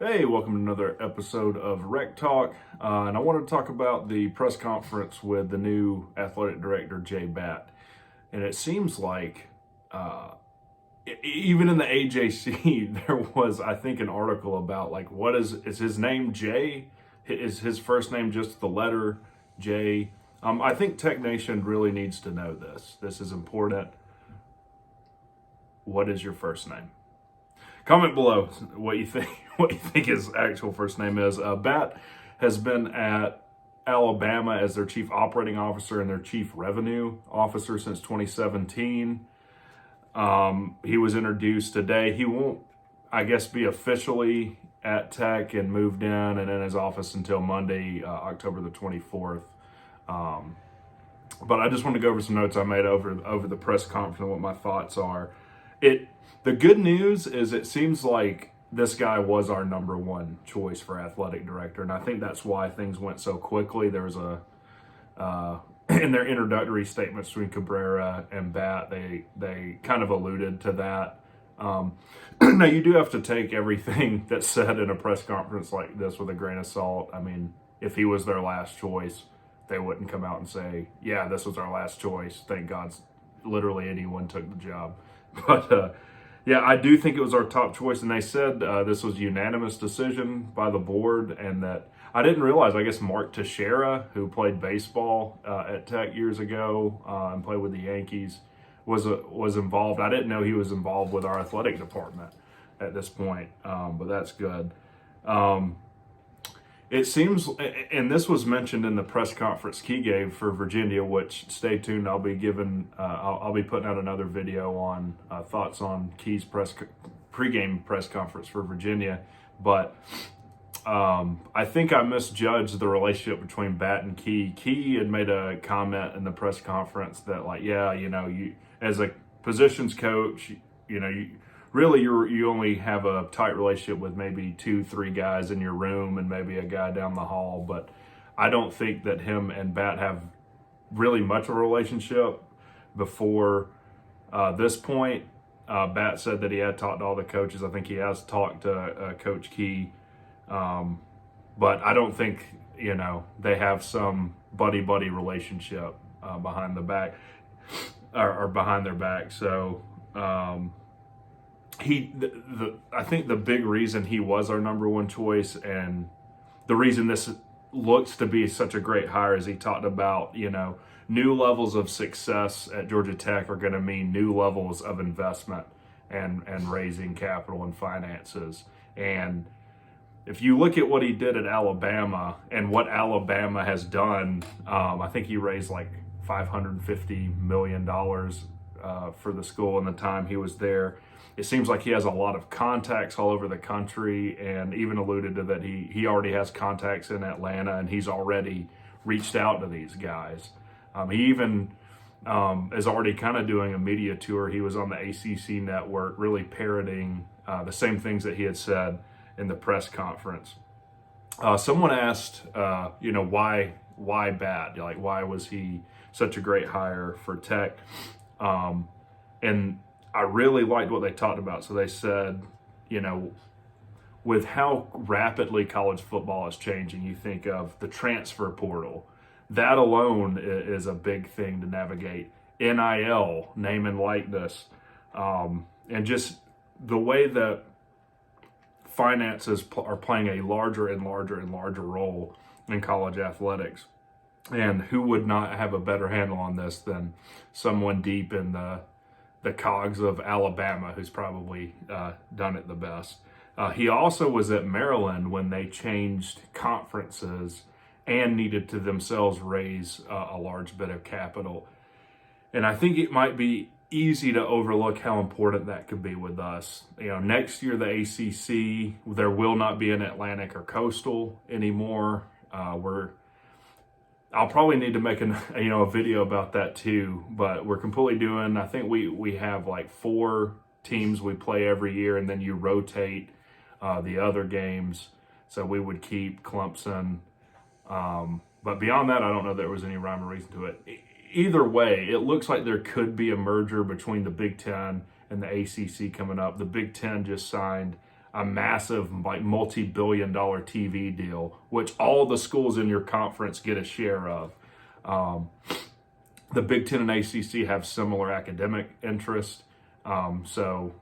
Hey, welcome to another episode of Rec Talk. And I wanted to talk about the press conference with the new athletic director, Batt. And it seems like, even in the AJC, there was, I think, an article about what is his name Jay? Is his first name just the letter J? I think Tech Nation really needs to know this. This is important. What is your first name? Comment below what you think his actual first name is. Batt has been at Alabama as their chief operating officer and their chief revenue officer since 2017. He was introduced today. He won't, I guess, be officially at Tech and moved in and in his office until Monday, October the 24th. But I just want to go over some notes I made over the press conference and what my thoughts are. The good news is it seems like this guy was our number one choice for athletic director, and I think that's why things went so quickly. There was in their introductory statements between Cabrera and Batt, they kind of alluded to that. Now, you do have to take everything that's said in a press conference like this with a grain of salt. I mean, if he was their last choice, they wouldn't come out and say, yeah, this was our last choice. Thank God literally anyone took the job. But yeah, I do think it was our top choice. And they said this was a unanimous decision by the board, and that I didn't realize, I guess Mark Teixeira, who played baseball at Tech years ago and played with the Yankees, was involved. I didn't know he was involved with our athletic department at this point, but that's good. It seems, and this was mentioned in the press conference Key gave for Virginia, which, stay tuned, I'll be putting out another video on thoughts on Key's pregame press conference for Virginia. But I think I misjudged the relationship between Batt and Key. Key had made a comment in the press conference that, you as a positions coach, you only have a tight relationship with maybe 2-3 guys in your room and maybe a guy down the hall. But I don't think that him and Batt have really much of a relationship before this point. Batt said that he had talked to all the coaches. I think he has talked to Coach Key. But I don't think, they have some buddy-buddy relationship behind the back or behind their back. So, I think the big reason he was our number one choice, and the reason this looks to be such a great hire, is he talked about, new levels of success at Georgia Tech are going to mean new levels of investment and raising capital and finances. And if you look at what he did at Alabama and what Alabama has done, I think he raised like $550 million for the school in the time he was there. It seems like he has a lot of contacts all over the country, and even alluded to that he already has contacts in Atlanta, and he's already reached out to these guys. He even is already kind of doing a media tour. He was on the ACC network, really parroting the same things that he had said in the press conference. Someone asked, why Batt? Why was he such a great hire for Tech? And I really liked what they talked about. So they said, with how rapidly college football is changing, you think of the transfer portal. That alone is a big thing to navigate. NIL, name and likeness, and just the way that finances are playing a larger and larger and larger role in college athletics. And who would not have a better handle on this than someone deep in the cogs of Alabama, who's probably done it the best. He also was at Maryland when they changed conferences and needed to themselves raise a large bit of capital. And I think it might be easy to overlook how important that could be with us. Next year, the ACC, there will not be an Atlantic or Coastal anymore. I'll probably need to make a video about that too, but we're completely doing, I think we have like 4 teams we play every year, and then you rotate the other games. So we would keep Clemson. But beyond that, I don't know there was any rhyme or reason to it. Either way, it looks like there could be a merger between the Big Ten and the ACC coming up. The Big Ten just signed a massive, like, multi-billion-dollar TV deal, which all the schools in your conference get a share of. The Big Ten and ACC have similar academic interests, so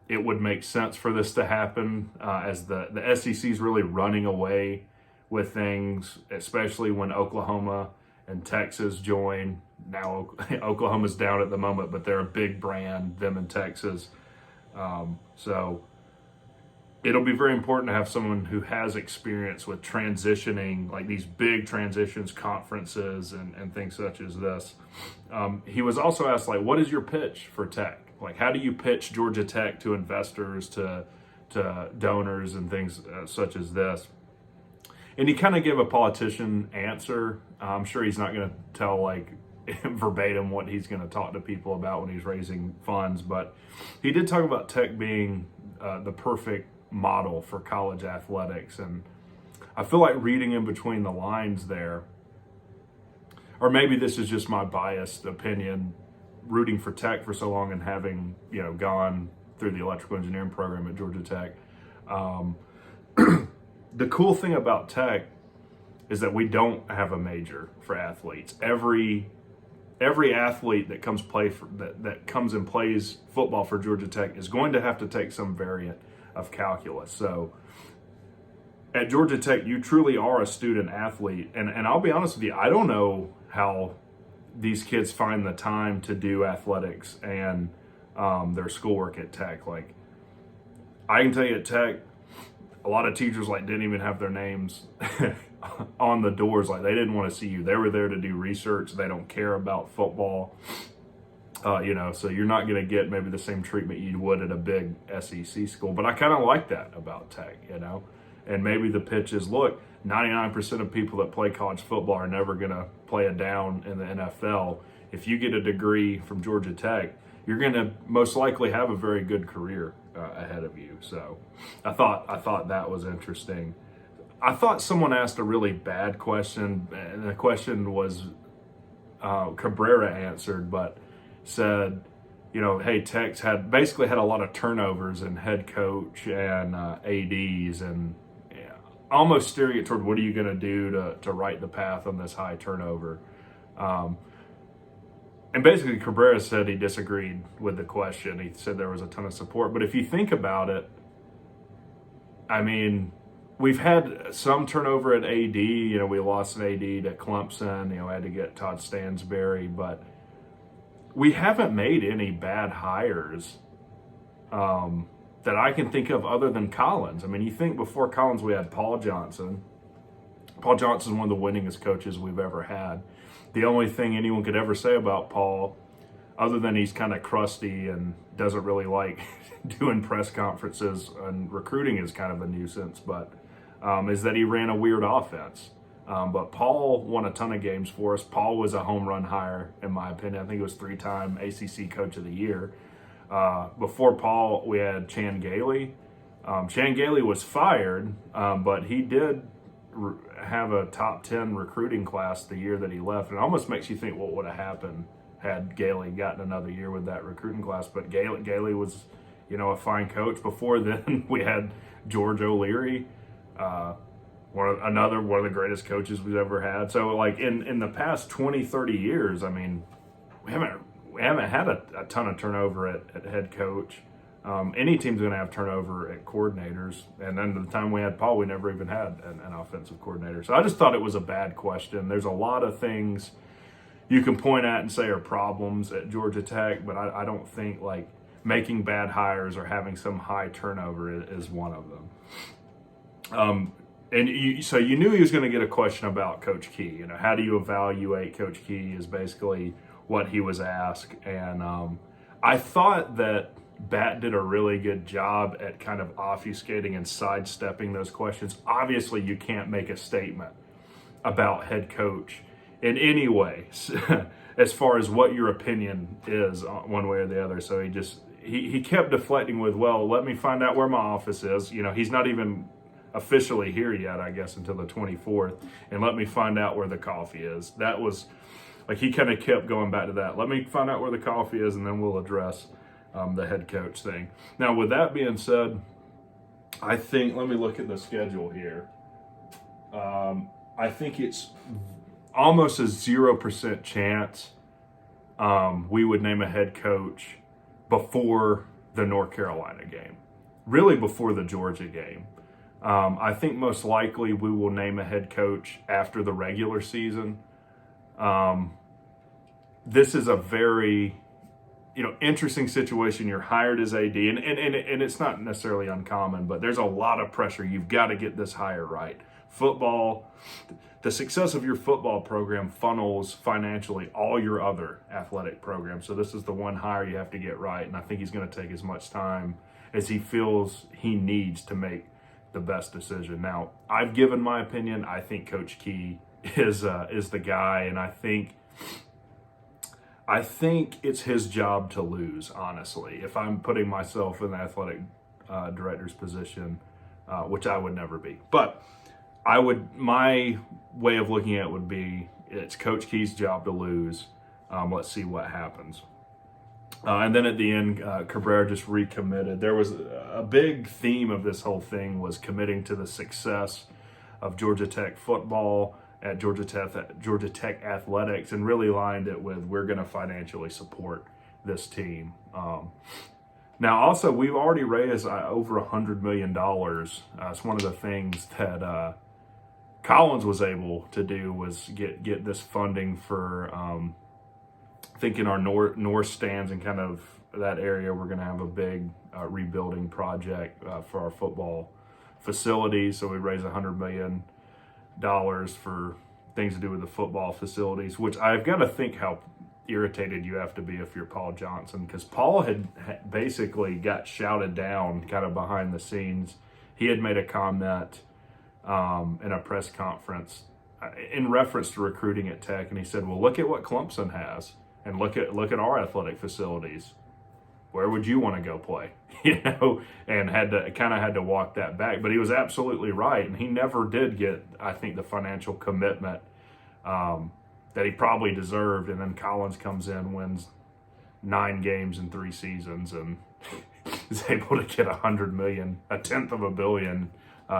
it would make sense for this to happen as the SEC is really running away with things, especially when Oklahoma and Texas join. Now Oklahoma's down at the moment, but they're a big brand, them and Texas. So it'll be very important to have someone who has experience with transitioning, like these big transitions, conferences, and things such as this. He was also asked, like, what is your pitch for Tech? Like, how do you pitch Georgia Tech to investors, to donors, and things such as this? And he kind of gave a politician answer. I'm sure he's not going to tell, like, verbatim what he's going to talk to people about when he's raising funds, but he did talk about Tech being the perfect model for college athletics. And I feel like reading in between the lines there, or maybe this is just my biased opinion, rooting for Tech for so long and having, gone through the electrical engineering program at Georgia Tech. The cool thing about Tech is that we don't have a major for athletes. Every athlete that comes that comes and plays football for Georgia Tech is going to have to take some variant of calculus. So at Georgia Tech, you truly are a student athlete. And I'll be honest with you, I don't know how these kids find the time to do athletics and their schoolwork at Tech. Like, I can tell you at Tech, a lot of teachers didn't even have their names on the doors. Like, they didn't want to see you. They were there to do research. They don't care about football. So you're not going to get maybe the same treatment you would at a big SEC school. But I kind of like that about Tech, And maybe the pitch is, look, 99% of people that play college football are never going to play a down in the NFL. If you get a degree from Georgia Tech, you're going to most likely have a very good career ahead of you. So I thought that was interesting. I thought someone asked a really bad question, and the question was Cabrera answered, but said, hey, Tech's basically had a lot of turnovers in head coach and ADs, and almost steering it toward what are you going to do to right the path on this high turnover. And basically Cabrera said he disagreed with the question. He said there was a ton of support. But if you think about it, I mean, we've had some turnover at AD. We lost an AD to Clemson. Had to get Todd Stansberry. But we haven't made any bad hires that I can think of other than Collins. I mean, you think before Collins we had Paul Johnson. Paul Johnson is one of the winningest coaches we've ever had. The only thing anyone could ever say about Paul, other than he's kind of crusty and doesn't really like doing press conferences and recruiting is kind of a nuisance, but is that he ran a weird offense. But Paul won a ton of games for us. Paul was a home run hire, in my opinion. I think it was 3-time ACC Coach of the Year. Before Paul, we had Chan Gailey. Chan Gailey was fired, but he did have a top 10 recruiting class the year that he left. It almost makes you think what would have happened had Gailey gotten another year with that recruiting class. But Gailey was, a fine coach. Before then, we had George O'Leary, one of the greatest coaches we've ever had. So, in the past 20, 30 years, I mean, we haven't had a ton of turnover at head coach. Any team's going to have turnover at coordinators. And then the time we had Paul, we never even had an offensive coordinator. So I just thought it was a bad question. There's a lot of things you can point at and say are problems at Georgia Tech, but I don't think making bad hires or having some high turnover is one of them. So you knew he was going to get a question about Coach Key. How do you evaluate Coach Key is basically what he was asked. And I thought that Batt did a really good job at kind of obfuscating and sidestepping those questions. Obviously, you can't make a statement about head coach in any way as far as what your opinion is one way or the other. So he kept deflecting with, well, let me find out where my office is. He's not even officially here yet, I guess, until the 24th. And let me find out where the coffee is. That was he kind of kept going back to that. Let me find out where the coffee is, and then we'll address the head coach thing. Now, with that being said, I think, let me look at the schedule here. I think it's almost a 0% chance we would name a head coach before the North Carolina game, really before the Georgia game. I think most likely we will name a head coach after the regular season. This is a very, interesting situation. You're hired as AD, and it's not necessarily uncommon, but there's a lot of pressure. You've got to get this hire right. Football, the success of your football program funnels financially all your other athletic programs. So this is the one hire you have to get right, and I think he's going to take as much time as he feels he needs to make the best decision. Now, I've given my opinion. I think Coach Key is the guy, and I think it's his job to lose, honestly. If I'm putting myself in the athletic director's position, which I would never be. But my way of looking at it would be, it's Coach Key's job to lose. Let's see what happens. And then at the end, Cabrera just recommitted. There was a big theme of this whole thing was committing to the success of Georgia Tech football, at Georgia Tech athletics, and really lined it with, we're going to financially support this team. Now, also, we've already raised over $100 million. It's one of the things that Collins was able to do, was get this funding for, I think in our north stands and kind of that area, we're going to have a big rebuilding project for our football facilities. So we raised $100 million for things to do with the football facilities, which I've got to think how irritated you have to be if you're Paul Johnson, because Paul had basically got shouted down kind of behind the scenes. He had made a comment in a press conference in reference to recruiting at Tech, and he said, well, look at what Clemson has, and look at our athletic facilities. Where would you want to go play? And had to walk that back. But he was absolutely right, and he never did get, I think, the financial commitment that he probably deserved. And then Collins comes in, wins 9 games in 3 seasons, and is able to get $100 million, a tenth of a billion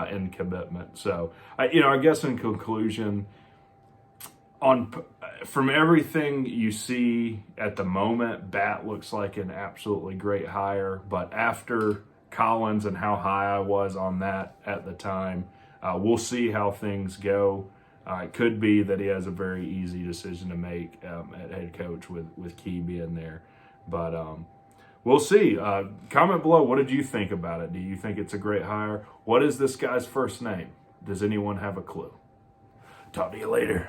in commitment. So, I guess in conclusion, from everything you see at the moment, Batt looks like an absolutely great hire. But after Collins and how high I was on that at the time, we'll see how things go. It could be that he has a very easy decision to make at head coach with Key being there. But we'll see. Comment below, what did you think about it? Do you think it's a great hire? What is this guy's first name? Does anyone have a clue? Talk to you later.